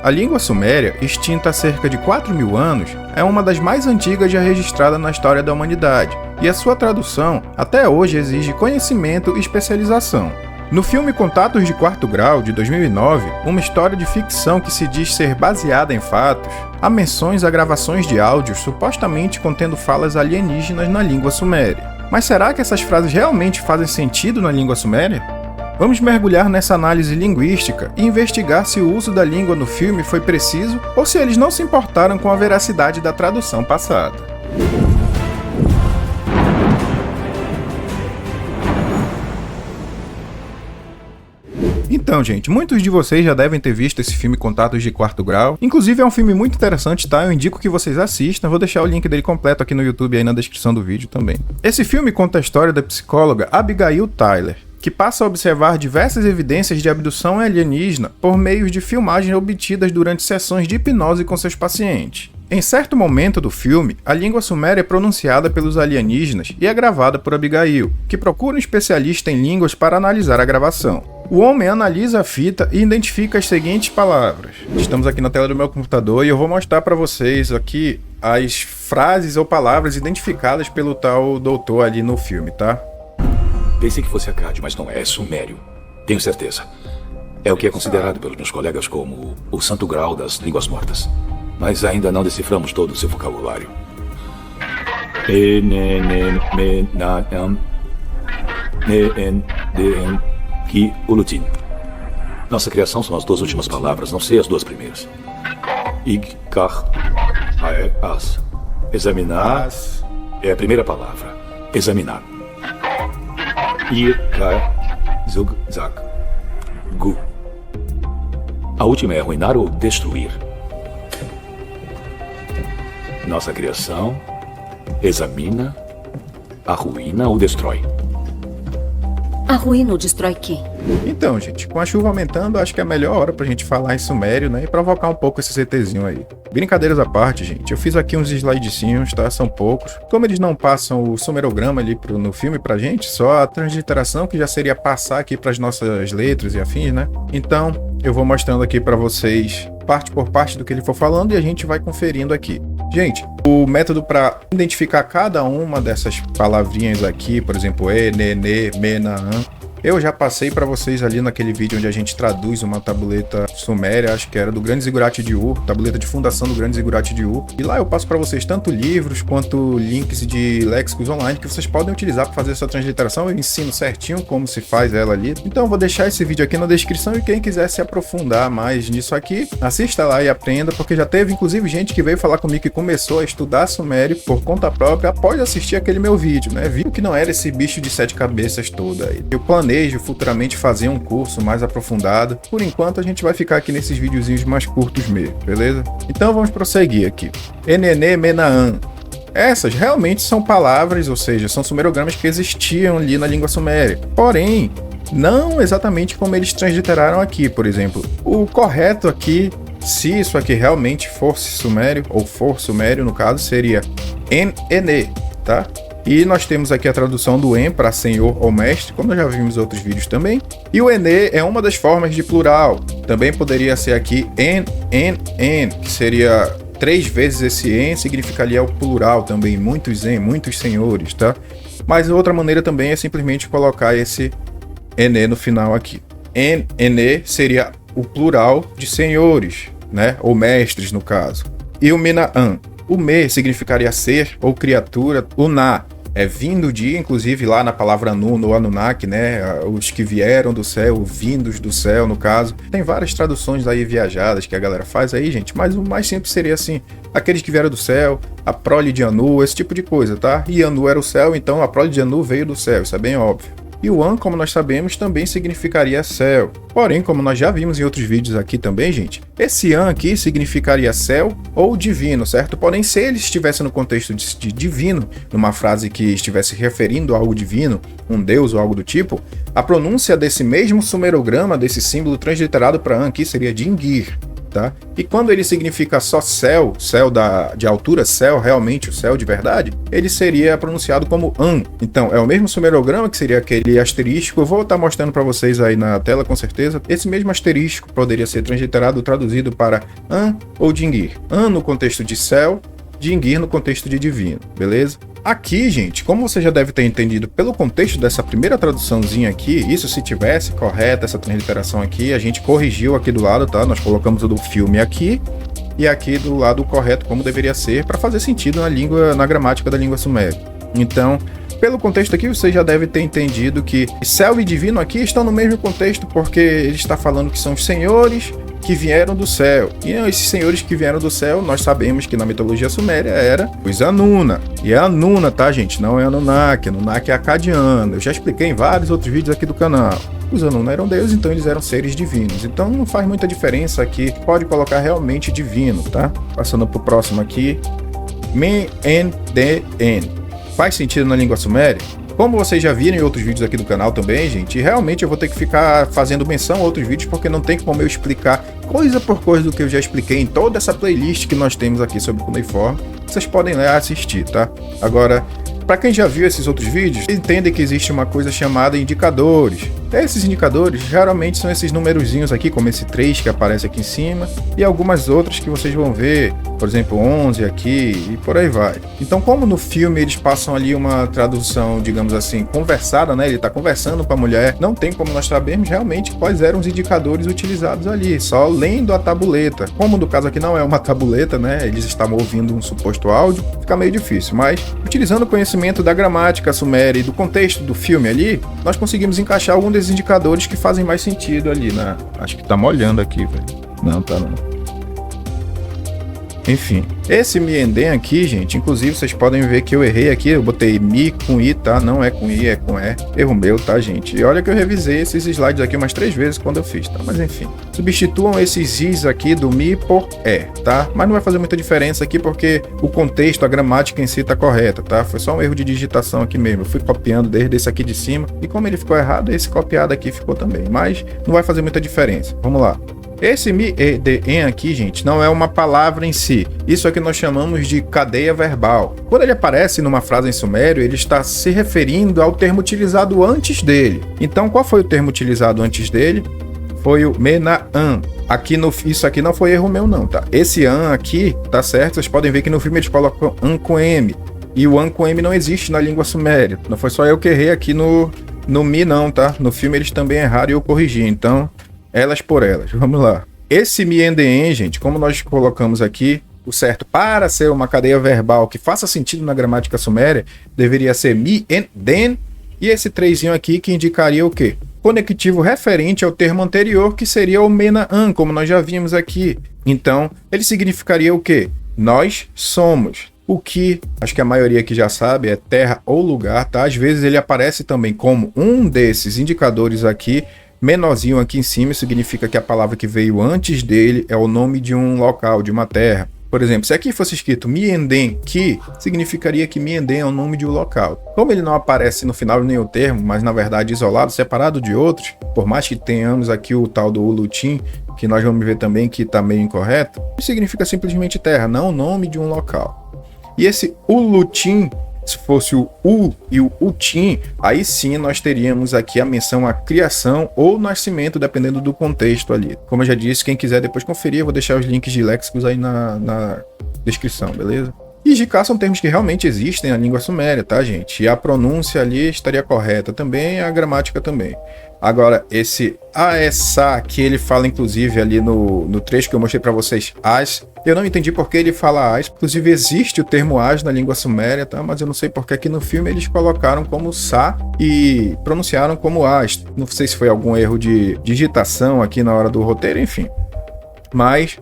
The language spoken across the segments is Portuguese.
A língua suméria, extinta há cerca de 4.000 anos, é uma das mais antigas já registrada na história da humanidade, e a sua tradução até hoje exige conhecimento e especialização. No filme Contatos de Quarto Grau, de 2009, uma história de ficção que se diz ser baseada em fatos, há menções a gravações de áudios supostamente contendo falas alienígenas na língua suméria. Mas será que essas frases realmente fazem sentido na língua suméria? Vamos mergulhar nessa análise linguística e investigar se o uso da língua no filme foi preciso ou se eles não se importaram com a veracidade da tradução passada. Então, gente, muitos de vocês já devem ter visto esse filme Contatos de Quarto Grau. Inclusive é um filme muito interessante, tá? Eu indico que vocês assistam. Vou deixar o link dele completo aqui no YouTube aí na descrição do vídeo também. Esse filme conta a história da psicóloga Abigail Tyler, que passa a observar diversas evidências de abdução alienígena por meio de filmagens obtidas durante sessões de hipnose com seus pacientes. Em certo momento do filme, a língua suméria é pronunciada pelos alienígenas e é gravada por Abigail, que procura um especialista em línguas para analisar a gravação. O homem analisa a fita e identifica as seguintes palavras. Estamos aqui na tela do meu computador e eu vou mostrar para vocês aqui as frases ou palavras identificadas pelo tal doutor ali no filme, tá? Pensei que fosse Akkad, mas não é, é sumério. Tenho certeza. É o que é considerado pelos meus colegas como o santo grau das línguas mortas. Mas ainda não deciframos todo o seu vocabulário. Ulutin. Nossa criação são as duas últimas palavras, não sei as duas primeiras. Igkar, as. Examinar é a primeira palavra. Examinar. Zug-zag. Gu. A última é arruinar ou destruir. Nossa criação examina, arruína ou destrói. Arruína ou destrói quem? Então, gente, com a chuva aumentando, acho que é a melhor hora pra gente falar em sumério, né? E provocar um pouco esse CTzinho aí. Brincadeiras à parte, gente, eu fiz aqui uns slidezinhos, tá? São poucos. Como eles não passam o sumerograma ali no filme pra gente, só a transliteração, que já seria passar aqui pras nossas letras e afins, né? Então, eu vou mostrando aqui pra vocês, parte por parte do que ele for falando, e a gente vai conferindo aqui. Gente, o método para identificar cada uma dessas palavrinhas aqui, por exemplo, ne, me, na, eu já passei para vocês ali naquele vídeo onde a gente traduz uma tabuleta suméria, acho que era do Grande Ziggurat de Ur, tabuleta de fundação do Grande Ziggurat de Ur. E lá eu passo para vocês tanto livros quanto links de léxicos online que vocês podem utilizar para fazer essa transliteração. Eu ensino certinho como se faz ela ali. Então eu vou deixar esse vídeo aqui na descrição e quem quiser se aprofundar mais nisso aqui, assista lá e aprenda, porque já teve inclusive gente que veio falar comigo que começou a estudar sumério por conta própria após assistir aquele meu vídeo, né? Viu que não era esse bicho de 7 cabeças todo aí. Eu planejo futuramente fazer um curso mais aprofundado. Por enquanto a gente vai ficar aqui nesses videozinhos mais curtos mesmo, beleza? Então vamos prosseguir aqui. Enene, menaan. Essas realmente são palavras, ou seja, são sumerogramas que existiam ali na língua suméria. Porém, não exatamente como eles transliteraram aqui, por exemplo. O correto aqui, se isso aqui realmente fosse sumério, ou for sumério no caso, seria en-ene, tá? E nós temos aqui a tradução do en para senhor ou mestre, como nós já vimos em outros vídeos também. E o ene é uma das formas de plural. Também poderia ser aqui en, que seria 3 vezes esse en, significaria o plural também, muitos en, muitos senhores, tá? Mas outra maneira também é simplesmente colocar esse ene no final aqui. En, ene seria o plural de senhores, né? Ou mestres no caso. E o menaan. O me significaria ser ou criatura. O na é vindo de, inclusive lá na palavra nu, no Anunnaki, né? Os que vieram do céu, vindos do céu, no caso. Tem várias traduções aí viajadas que a galera faz aí, gente, mas o mais simples seria assim: aqueles que vieram do céu, a prole de Anu, esse tipo de coisa, tá? E Anu era o céu, então a prole de Anu veio do céu, isso é bem óbvio. E o An, como nós sabemos, também significaria céu. Porém, como nós já vimos em outros vídeos aqui também, gente, esse An aqui significaria céu ou divino, certo? Porém, se ele estivesse no contexto de divino, numa frase que estivesse referindo a algo divino, um deus ou algo do tipo, a pronúncia desse mesmo sumerograma, desse símbolo transliterado para An aqui seria Dingir. tá? E quando ele significa só céu de altura, céu, realmente o céu de verdade, ele seria pronunciado como an. Então, é o mesmo sumerograma, que seria aquele asterisco. Eu vou estar mostrando para vocês aí na tela, com certeza. Esse mesmo asterisco poderia ser transliterado, traduzido para an ou dingir. An no contexto de céu, dingir no contexto de divino, beleza? Aqui, gente, como você já deve ter entendido pelo contexto dessa primeira traduçãozinha aqui, isso se tivesse correta essa transliteração aqui, a gente corrigiu aqui do lado, tá? Nós colocamos o do filme aqui e aqui do lado correto como deveria ser, para fazer sentido na gramática da língua suméria. Então, pelo contexto aqui, você já deve ter entendido que céu e divino aqui estão no mesmo contexto, porque ele está falando que são os senhores que vieram do céu. E esses senhores que vieram do céu, nós sabemos que na mitologia suméria era os Anuna. E é Anuna, tá, gente? Não é Anunnaki. Anunnaki é acadiano. Eu já expliquei em vários outros vídeos aqui do canal. Os Anuna eram deuses, então eles eram seres divinos. Então não faz muita diferença aqui. Pode colocar realmente divino, tá? Passando pro próximo aqui. Me-en-de-en. Faz sentido na língua suméria? Como vocês já viram em outros vídeos aqui do canal também, gente, realmente eu vou ter que ficar fazendo menção a outros vídeos, porque não tem como eu explicar coisa por coisa do que eu já expliquei em toda essa playlist que nós temos aqui sobre cuneiforme. Vocês podem lá assistir, tá? Agora, para quem já viu esses outros vídeos, entendem que existe uma coisa chamada indicadores. Esses indicadores geralmente são esses numerozinhos aqui, como esse 3 que aparece aqui em cima, e algumas outras que vocês vão ver, por exemplo, 11 aqui e por aí vai. Então, como no filme eles passam ali uma tradução, digamos assim, conversada, né? Ele está conversando com a mulher, não tem como nós sabermos realmente quais eram os indicadores utilizados ali, só lendo a tabuleta. Como no caso aqui não é uma tabuleta, né? Eles estavam ouvindo um suposto áudio, fica meio difícil, mas utilizando o conhecimento da gramática suméria e do contexto do filme ali, nós conseguimos encaixar algum desses indicadores que fazem mais sentido ali, né? Acho que tá molhando aqui, velho. Não, tá não. Enfim, esse Mienden aqui, gente, inclusive vocês podem ver que eu errei aqui, eu botei Mi com I, tá? Não é com I, é com E. Erro meu, tá, gente? E olha que eu revisei esses slides aqui umas 3 vezes quando eu fiz, tá? Mas enfim, substituam esses Is aqui do Mi por E, tá? Mas não vai fazer muita diferença aqui porque o contexto, a gramática em si tá correta, tá? Foi só um erro de digitação aqui mesmo. Eu fui copiando desde esse aqui de cima e como ele ficou errado, esse copiado aqui ficou também. Mas não vai fazer muita diferença. Vamos lá. Esse Mi-en aqui, gente, não é uma palavra em si. Isso aqui nós chamamos de cadeia verbal. Quando ele aparece numa frase em sumério, ele está se referindo ao termo utilizado antes dele. Então, qual foi o termo utilizado antes dele? Foi o Mena-an. Isso aqui não foi erro meu não, tá? Esse an aqui, tá certo? Vocês podem ver que no filme eles colocam an com M. E o an com M não existe na língua suméria. Não foi só eu que errei aqui no Mi não, tá? No filme eles também erraram e eu corrigi, então... elas por elas. Vamos lá. Esse Mienden, gente, como nós colocamos aqui, o certo para ser uma cadeia verbal que faça sentido na gramática suméria, deveria ser Mienden, e esse 3zinho aqui que indicaria o quê? Conectivo referente ao termo anterior, que seria o Mena-an, como nós já vimos aqui. Então, ele significaria o quê? Nós somos. O que, acho que a maioria aqui já sabe, é terra ou lugar, tá? Às vezes ele aparece também como um desses indicadores aqui, menorzinho aqui em cima, significa que a palavra que veio antes dele é o nome de um local, de uma terra. Por exemplo, se aqui fosse escrito Mienden Ki, significaria que Mienden é o nome de um local. Como ele não aparece no final de nenhum termo, mas na verdade isolado, separado de outros, por mais que tenhamos aqui o tal do Ulutin, que nós vamos ver também que está meio incorreto, significa simplesmente terra, não o nome de um local. E esse Ulutin, se fosse o U e o Utin, aí sim nós teríamos aqui a menção à criação ou nascimento, dependendo do contexto ali. Como eu já disse, quem quiser depois conferir, eu vou deixar os links de léxicos aí na descrição, beleza? E GK são termos que realmente existem na língua suméria, tá, gente? E a pronúncia ali estaria correta também, a gramática também. Agora, esse Aessa, que ele fala inclusive ali no trecho que eu mostrei para vocês, As, eu não entendi porque ele fala As. Inclusive existe o termo As na língua suméria, tá? Mas eu não sei porque aqui no filme eles colocaram como Sa e pronunciaram como As. Não sei se foi algum erro de digitação aqui na hora do roteiro, enfim. Mas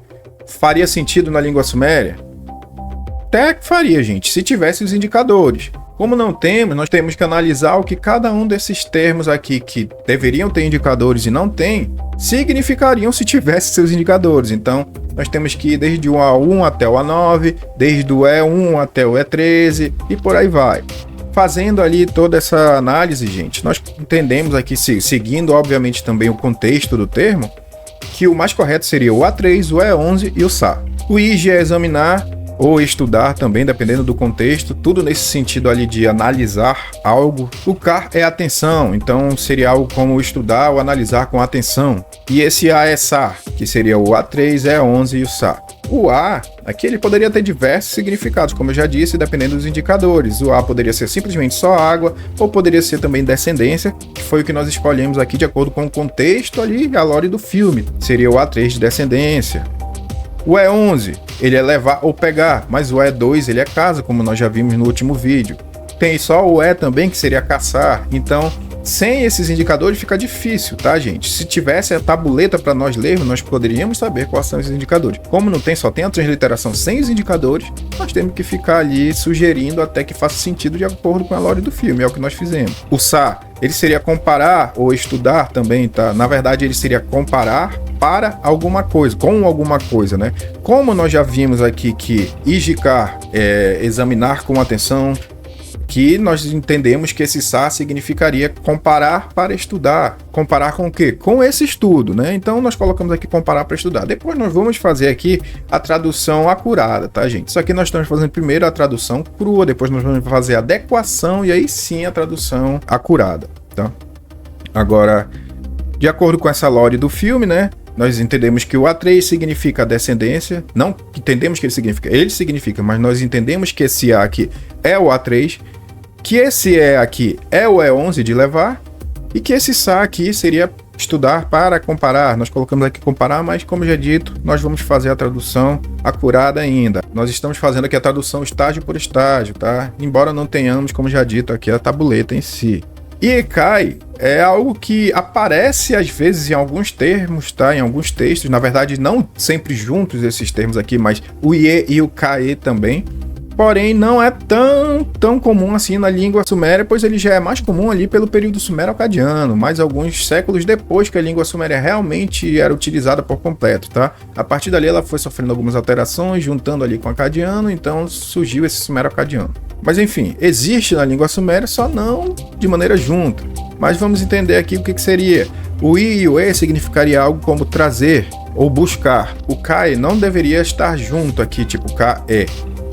faria sentido na língua suméria? Até que faria, gente, se tivesse os indicadores. Como não temos, nós temos que analisar o que cada um desses termos aqui que deveriam ter indicadores e não tem, significariam se tivesse seus indicadores. Então, nós temos que ir desde o A1 até o A9, desde o E1 até o E13 e por aí vai. Fazendo ali toda essa análise, gente, nós entendemos aqui, seguindo obviamente também o contexto do termo, que o mais correto seria o A3, o E11 e o SA. O IG é examinar ou estudar também, dependendo do contexto, tudo nesse sentido ali de analisar algo. O CAR é atenção, então seria algo como estudar ou analisar com atenção. E esse A é SA, que seria o A3, E11 e o SA. O A, aqui ele poderia ter diversos significados, como eu já disse, dependendo dos indicadores. O A poderia ser simplesmente só água, ou poderia ser também descendência, que foi o que nós escolhemos aqui de acordo com o contexto ali e a lore do filme. Seria o A3 de descendência. O E11, ele é levar ou pegar, mas o E2 ele é casa, como nós já vimos no último vídeo. Tem só o E também, que seria caçar. Então, sem esses indicadores fica difícil, tá, gente? Se tivesse a tabuleta para nós lermos, nós poderíamos saber quais são esses indicadores. Como não tem, só tem a transliteração sem os indicadores, nós temos que ficar ali sugerindo até que faça sentido de acordo com a lore do filme, é o que nós fizemos. O SA, ele seria comparar ou estudar também, tá? Na verdade, ele seria comparar para alguma coisa, com alguma coisa, né? Como nós já vimos aqui que igicar é examinar com atenção, que nós entendemos que esse SA significaria comparar para estudar. Comparar com o quê? Com esse estudo, né? Então nós colocamos aqui comparar para estudar. Depois nós vamos fazer aqui a tradução acurada, tá, gente? Isso aqui nós estamos fazendo primeiro a tradução crua, depois nós vamos fazer a adequação e aí sim a tradução acurada, tá? Agora, de acordo com essa lore do filme, né? Nós entendemos que o A3 significa descendência, não entendemos que ele significa, mas nós entendemos que esse A aqui é o A3, que esse E aqui é o E11 de levar, e que esse SA aqui seria estudar para comparar. Nós colocamos aqui comparar, mas como já dito, nós vamos fazer a tradução acurada ainda. Nós estamos fazendo aqui a tradução estágio por estágio, tá? Embora não tenhamos, como já dito, aqui a tabuleta em si. Iekai é algo que aparece às vezes em alguns termos, tá? Em alguns textos, na verdade não sempre juntos esses termos aqui, mas o Ie e o Kae também. Porém, não é tão comum assim na língua suméria, pois ele já é mais comum ali pelo período sumério-acadiano, mais alguns séculos depois que a língua suméria realmente era utilizada por completo, tá? A partir dali ela foi sofrendo algumas alterações, juntando ali com o acadiano, então surgiu esse sumério-acadiano. Mas enfim, existe na língua suméria, só não de maneira junta. Mas vamos entender aqui o que seria. O I e o E significaria algo como trazer ou buscar. O Kai não deveria estar junto aqui, tipo K-E.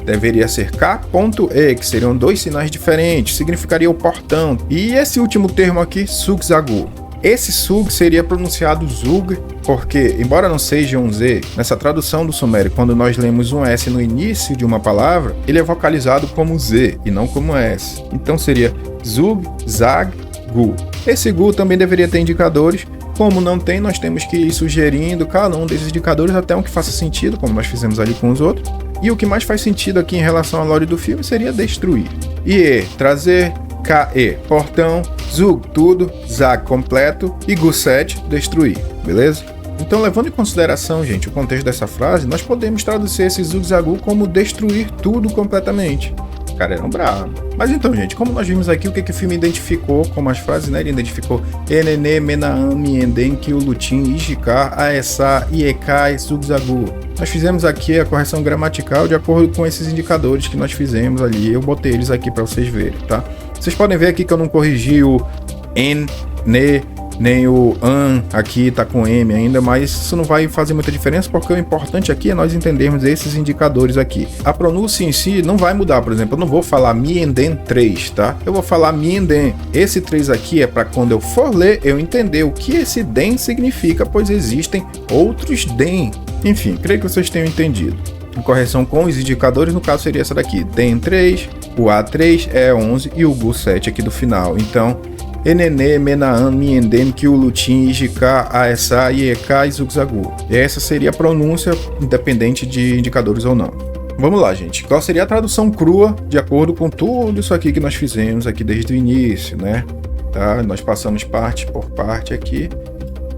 Deveria ser K.E, que seriam dois sinais diferentes, significaria o portão. E esse último termo aqui, Sugzagu. Esse Sug seria pronunciado Zug, porque, embora não seja um Z, nessa tradução do sumério, quando nós lemos um S no início de uma palavra, ele é vocalizado como Z e não como S. Então seria Zug, Zag, Gu. Esse Gu também deveria ter indicadores. Como não tem, nós temos que ir sugerindo cada um desses indicadores até um que faça sentido, como nós fizemos ali com os outros. E o que mais faz sentido aqui em relação à lore do filme seria destruir. IE, trazer, KE, portão, Zug, tudo, Zag, completo e Gu7, destruir, beleza? Então, levando em consideração, gente, o contexto dessa frase, nós podemos traduzir esse Zug-Zagu como destruir tudo completamente. Os caras eram bravos. Mas então, gente, como nós vimos aqui, o que o filme identificou como as frases, né? Ele identificou Enene, Menaam, Mienden, Kyulutin, Ishikar, Aessa, Iekai, Zug-Zagu. Nós fizemos aqui a correção gramatical de acordo com esses indicadores que nós fizemos ali. Eu botei eles aqui para vocês verem, tá? Vocês podem ver aqui que eu não corrigi o en, ne, nem o an aqui tá com M ainda, mas isso não vai fazer muita diferença porque o importante aqui é nós entendermos esses indicadores aqui. A pronúncia em si não vai mudar, por exemplo, eu não vou falar Mienden 3, tá? Eu vou falar Mienden. Esse 3 aqui é para quando eu for ler, eu entender o que esse den significa, pois existem outros den. Enfim, creio que vocês tenham entendido. A correção com os indicadores, no caso, seria essa daqui. Den 3, o A3 é 11 e o Gu7 aqui do final. Então, Enene, Menaam, Mienden, Kyulutin, Ishika, Aessa, Ieka e Zug-Zagu. Essa seria a pronúncia, independente de indicadores ou não. Vamos lá, gente. Qual seria a tradução crua, de acordo com tudo isso aqui que nós fizemos aqui desde o início, né? Tá? Nós passamos parte por parte aqui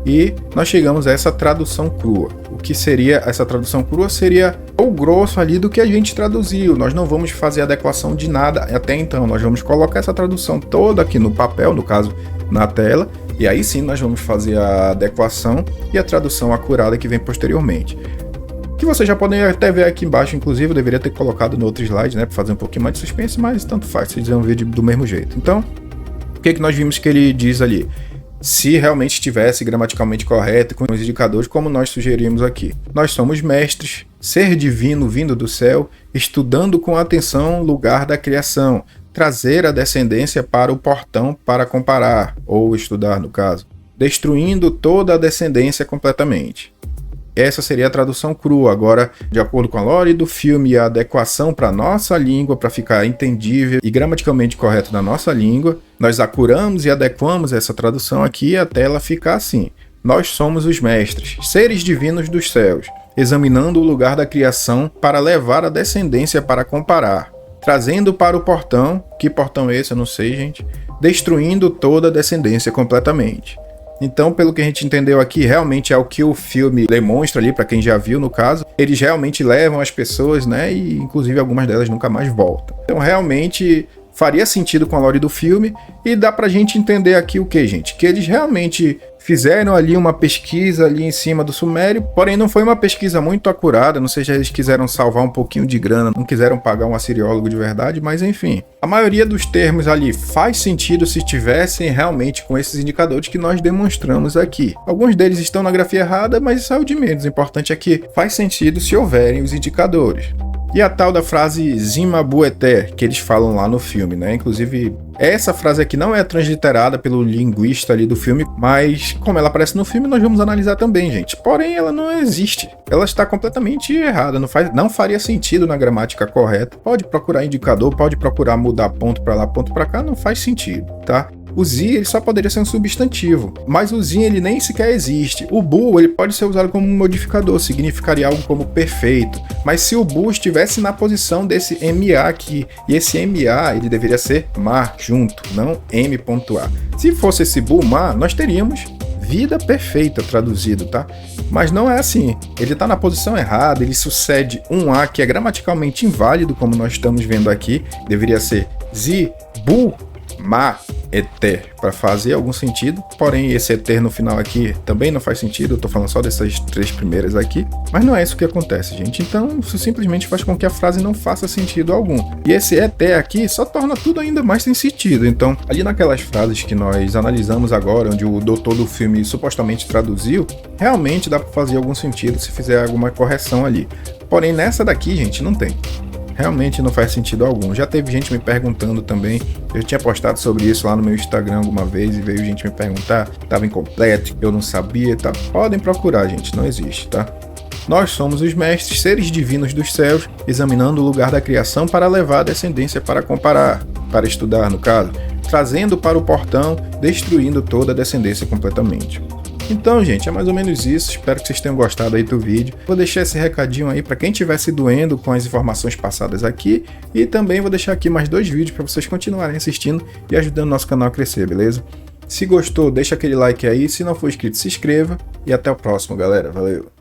e nós chegamos a essa tradução crua. O que seria essa tradução crua? Seria o grosso ali do que a gente traduziu. Nós não vamos fazer adequação de nada até então. Nós vamos colocar essa tradução toda aqui no papel, no caso, na tela. E aí sim nós vamos fazer a adequação e a tradução acurada que vem posteriormente. Que vocês já podem até ver aqui embaixo, inclusive eu deveria ter colocado no outro slide, né? Para fazer um pouquinho mais de suspense, mas tanto faz, vocês vão ver do mesmo jeito. Então, o que nós vimos que ele diz ali? se realmente estivesse gramaticalmente correto com os indicadores como nós sugerimos aqui. Nós somos mestres, ser divino vindo do céu, estudando com atenção lugar da criação, trazer a descendência para o portão para comparar, ou estudar no caso, destruindo toda a descendência completamente. Essa seria a tradução crua. Agora, de acordo com a lore do filme e a adequação para nossa língua, para ficar entendível e gramaticalmente correto na nossa língua, nós acuramos e adequamos essa tradução aqui até ela ficar assim. Nós somos os mestres, seres divinos dos céus, examinando o lugar da criação para levar a descendência para comparar, trazendo para o portão, que portão é esse? Eu não sei, gente, destruindo toda a descendência completamente. Então, pelo que a gente entendeu aqui, realmente é o que o filme demonstra ali, para quem já viu no caso, eles realmente levam as pessoas, né, e inclusive algumas delas nunca mais voltam. Então, realmente faria sentido com a lore do filme, e dá pra gente entender aqui o que, gente? Que eles realmente fizeram ali uma pesquisa ali em cima do Sumério, porém não foi uma pesquisa muito acurada, não sei se eles quiseram salvar um pouquinho de grana, não quiseram pagar um assiriólogo de verdade, mas enfim. A maioria dos termos ali faz sentido se tivessem realmente com esses indicadores que nós demonstramos aqui. Alguns deles estão na grafia errada, mas isso é o de menos, o importante é que faz sentido se houverem os indicadores. E a tal da frase Zimabueté, que eles falam lá no filme, né? Inclusive, essa frase aqui não é transliterada pelo linguista ali do filme, mas como ela aparece no filme, nós vamos analisar também, gente. Porém, ela não existe. Ela está completamente errada, não faria sentido na gramática correta. Pode procurar indicador, pode procurar mudar ponto para lá, ponto para cá, não faz sentido, tá? O zi ele só poderia ser um substantivo, mas o zi ele nem sequer existe. O bu ele pode ser usado como um modificador, significaria algo como perfeito. Mas se o bu estivesse na posição desse MA aqui, e esse MA ele deveria ser ma junto, não M.A. Se fosse esse bu ma, nós teríamos vida perfeita traduzido, tá? Mas não é assim. Ele está na posição errada, ele sucede um A que é gramaticalmente inválido, como nós estamos vendo aqui. Deveria ser zi bu ma eter, para fazer algum sentido, porém esse eter no final aqui também não faz sentido, eu tô falando só dessas três primeiras aqui, mas não é isso que acontece, gente, então isso simplesmente faz com que a frase não faça sentido algum, e esse eter aqui só torna tudo ainda mais sem sentido. Então, ali naquelas frases que nós analisamos agora, onde o doutor do filme supostamente traduziu, realmente dá para fazer algum sentido se fizer alguma correção ali, porém nessa daqui, gente, não tem. Realmente não faz sentido algum. Já teve gente me perguntando também, eu tinha postado sobre isso lá no meu Instagram alguma vez e veio gente me perguntar, estava incompleto, eu não sabia, tá? Podem procurar, gente, não existe, tá? Nós somos os mestres, seres divinos dos céus, examinando o lugar da criação para levar a descendência para comparar, para estudar no caso, trazendo para o portão, destruindo toda a descendência completamente. Então, gente, é mais ou menos isso. Espero que vocês tenham gostado aí do vídeo. Vou deixar esse recadinho aí para quem estiver se doendo com as informações passadas aqui. E também vou deixar aqui mais 2 vídeos para vocês continuarem assistindo e ajudando o nosso canal a crescer, beleza? Se gostou, deixa aquele like aí. Se não for inscrito, se inscreva. E até o próximo, galera. Valeu!